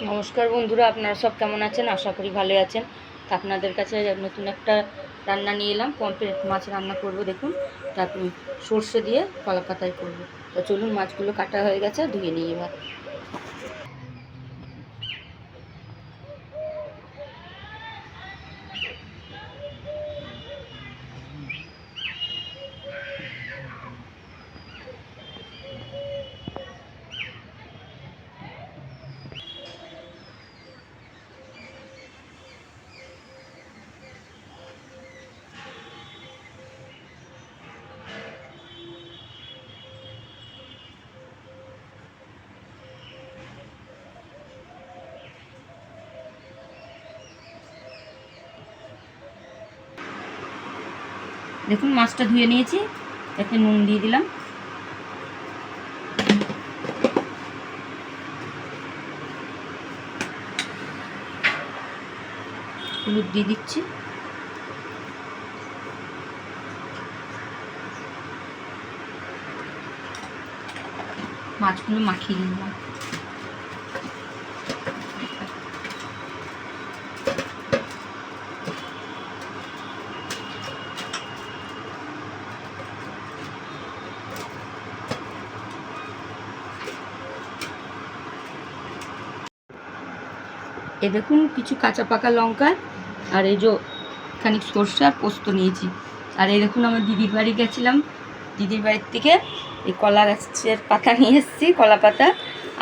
নমস্কার বন্ধুরা, আপনারা সব কেমন আছেন? আশা করি ভালো আছেন। তো আপনাদের কাছে নতুন একটা রান্না নিয়ে এলাম। পমফ্রেট মাছ রান্না করব। দেখুন, তা সর্ষে দিয়ে কলা পাতায় করব। তো চলুন, মাছগুলো কাটা হয়ে গেছে, ধুয়ে নিই এবার। দেখুন, মাছটা ধুয়ে নিয়েছি, এতে নুন দিয়ে দিলাম, হলুদ দিয়ে দিচ্ছি, মাছগুলো মাখিয়ে নিলাম। এ দেখুন, কিছু কাঁচা পাকা লঙ্কা আর এই যে খানিক সর্ষে আর পোস্ত নিয়েছি। আর এই দেখুন, আমার দিদির বাড়ি গেছিলাম, দিদির বাড়ির থেকে এই কলা গাছের পাতা নিয়ে এসেছি, কলা পাতা।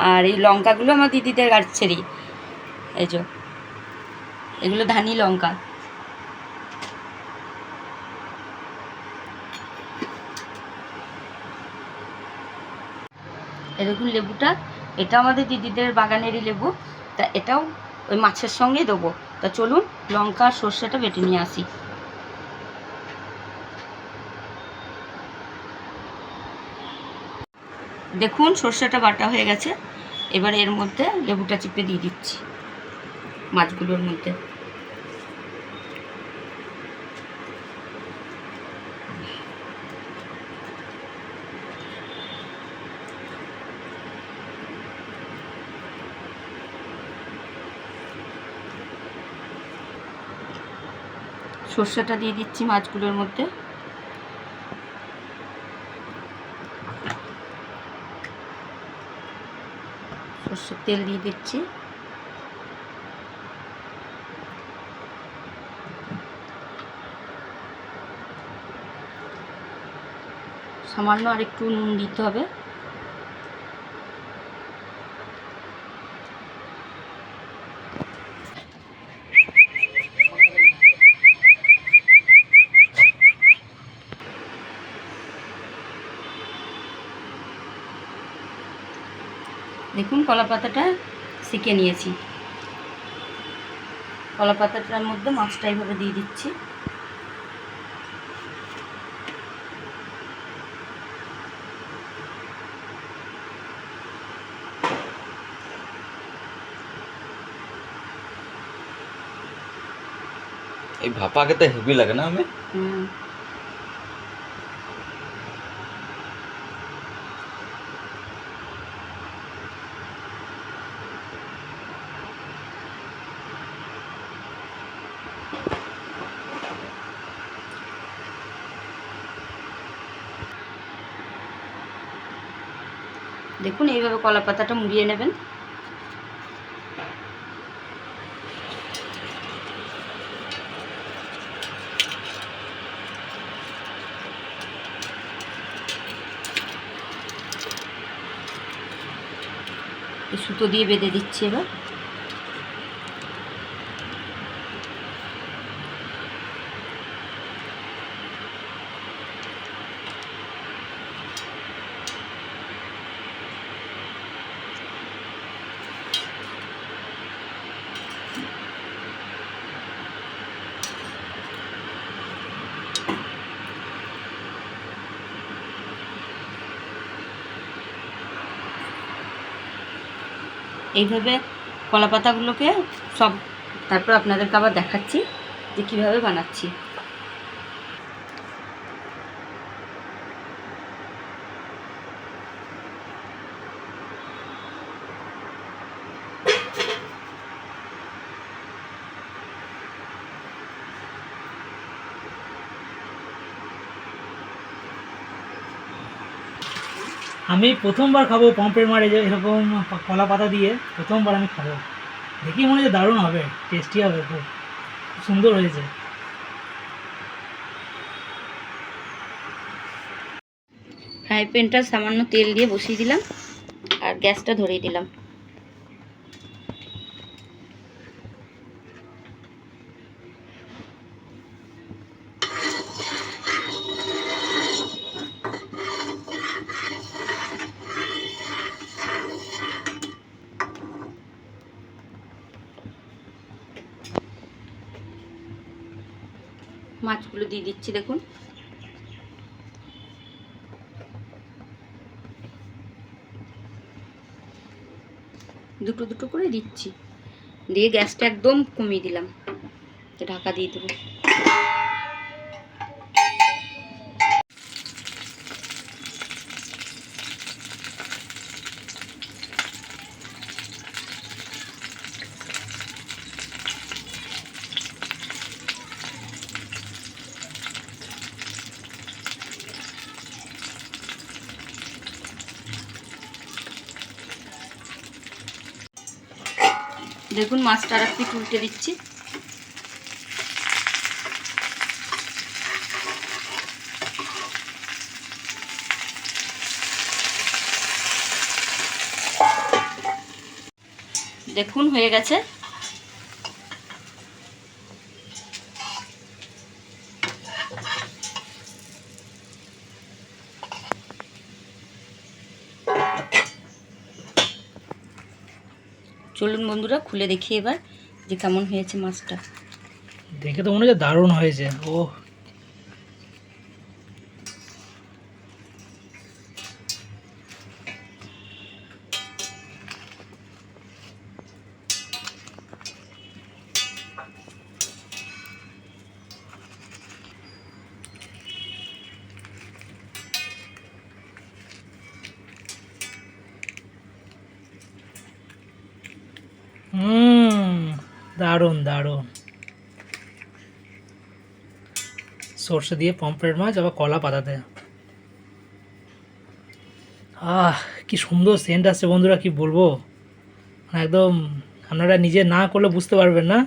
আর এই লঙ্কাগুলো আমার দিদিদের গাছেরই, এই যে এগুলো ধানি লঙ্কা। এই দেখুন লেবুটা, এটা আমাদের দিদিদের বাগানেরই লেবু। তা এটাও ওই মাছের সঙ্গে দেবো। তা চলুন, লঙ্কা আর সর্ষেটা বেটে নিয়ে আসি। দেখুন, সর্ষেটা বাটা হয়ে গেছে। এবার এর মধ্যে লেবুটা চিপে দিয়ে দিচ্ছি মাছগুলোর মধ্যে। সর্ষেটা দিয়ে দিচ্ছি মাছগুলোর মধ্যে। সর্ষের তেল দিয়ে দিচ্ছি। সামান্য আর একটু নুন দিতে হবে। দেখুন, কলা পাতাটা সেঁকে নিয়েছি। কলা পাতাটার মধ্যে মাছটা এইভাবে দিয়ে দিচ্ছি। এই ভাপা খেতে হেভি লাগে না? আমি দেখুন, এইভাবে কলা পাতাটা মুড়িয়ে নেবেন। সুতো দিয়ে বেঁধে দিচ্ছি এবার। এইভাবে কলা পাতাগুলোকে সব, তারপর আপনাদেরকে আবার দেখাচ্ছি যে কীভাবে বানাচ্ছি। আমি প্রথমবার খাবো পম্পের মারে যে এরকম কলা পাতা দিয়ে, প্রথমবার আমি খাবো। দেখি মনে হচ্ছে দারুণ হবে, টেস্টি হবে, খুব সুন্দর হয়েছে। ফ্রাই প্যানটা সামান্য তেল দিয়ে বসিয়ে দিলাম আর গ্যাসটা ধরিয়ে দিলাম। মাছগুলো দিয়ে দিচ্ছি, দেখুন। দুটো দুটো করে দিচ্ছি, দিয়ে গ্যাসটা একদম কমিয়ে দিলাম, ঢাকা দিয়ে দেবো। দেখুন মাছটা আর একটু উল্টে দিচ্ছি। দেখুন হয়ে গেছে। চলুন বন্ধুরা খুলে দেখি এবার যে কেমন হয়েছে মাছটা। দেখে তো মনে হচ্ছে দারুণ হয়েছে। ও দারুণ দারুণ। সর্ষে দিয়ে পমফ্রেট মাছ, আবার কলা পাতাতে। কি সুন্দর সেন্ট আসছে বন্ধুরা, কি বলবো, মানে একদম আপনারা নিজে না করলে বুঝতে পারবেন না।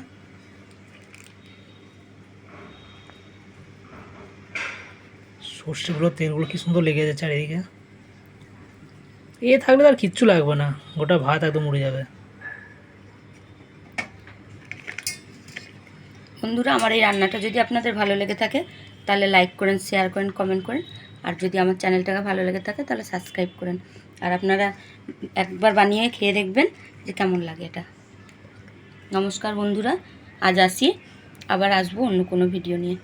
সর্ষেগুলো তেলগুলো কি সুন্দর লেগে যাচ্ছে চারিদিকে। এ থাকলে তো আর কিচ্ছু লাগবে না, গোটা ভাত একদম উড়ে যাবে। বন্ধুরা আমার এই রান্নাটা যদি আপনাদের ভালো লেগে থাকে তাহলে লাইক করেন, শেয়ার করেন, কমেন্ট করেন। আর যদি আমার চ্যানেলটাকে ভালো লেগে থাকে তাহলে সাবস্ক্রাইব করেন। আর আপনারা একবার বানিয়ে খেয়ে দেখবেন যে কেমন লাগে এটা। নমস্কার বন্ধুরা, আজ আসি, আবার আসবো অন্য কোনো ভিডিও নিয়ে।